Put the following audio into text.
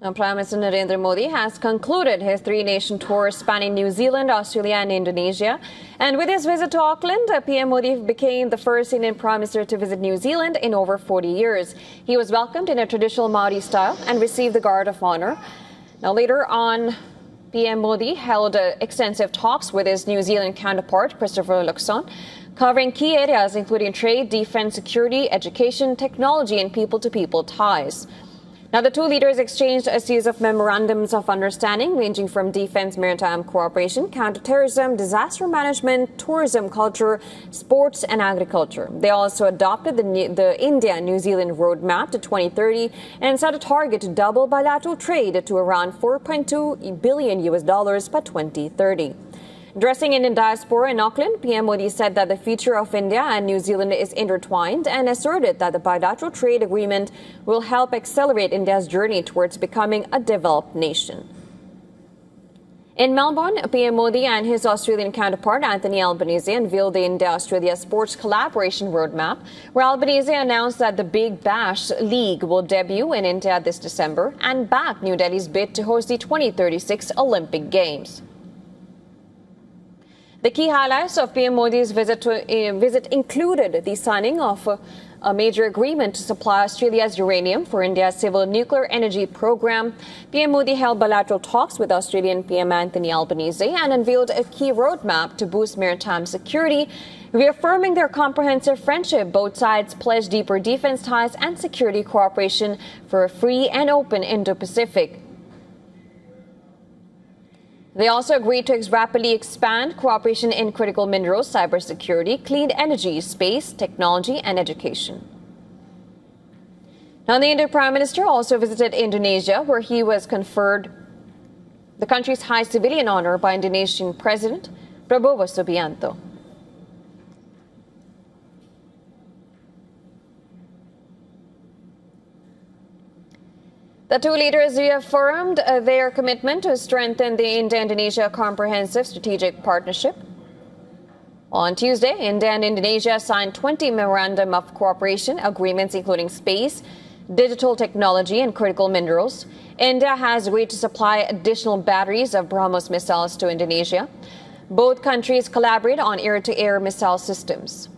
Now, Prime Minister Narendra Modi has concluded his three-nation tour spanning New Zealand, Australia and Indonesia. And with his visit to Auckland, PM Modi became the first Indian Prime Minister to visit New Zealand in over 40 years. He was welcomed in a traditional Maori style and received the Guard of Honor. Now, later on, PM Modi held extensive talks with his New Zealand counterpart, Christopher Luxon, covering key areas including trade, defense, security, education, technology and people-to-people ties. Now, the two leaders exchanged a series of memorandums of understanding ranging from defense, maritime cooperation, counterterrorism, disaster management, tourism, culture, sports and agriculture. They also adopted the India-New Zealand roadmap to 2030 and set a target to double bilateral trade to around $4.2 billion by 2030. Addressing Indian diaspora in Auckland, PM Modi said that the future of India and New Zealand is intertwined and asserted that the bilateral trade agreement will help accelerate India's journey towards becoming a developed nation. In Melbourne, PM Modi and his Australian counterpart Anthony Albanese unveiled the India-Australia Sports Collaboration Roadmap, where Albanese announced that the Big Bash League will debut in India this December and back New Delhi's bid to host the 2036 Olympic Games. The key highlights of PM Modi's visit included the signing of a major agreement to supply Australia's uranium for India's civil nuclear energy program. PM Modi held bilateral talks with Australian PM Anthony Albanese and unveiled a key roadmap to boost maritime security. Reaffirming their comprehensive friendship, both sides pledged deeper defense ties and security cooperation for a free and open Indo-Pacific. They also agreed to rapidly expand cooperation in critical minerals, cybersecurity, clean energy, space, technology and education. Now, the Indian Prime Minister also visited Indonesia, where he was conferred the country's highest civilian honor by Indonesian President Prabowo Subianto. The two leaders reaffirmed their commitment to strengthen the India-Indonesia Comprehensive Strategic Partnership. On Tuesday, India and Indonesia signed 20 memorandum of cooperation agreements, including space, digital technology and critical minerals. India has agreed to supply additional batteries of BrahMos missiles to Indonesia. Both countries collaborate on air-to-air missile systems.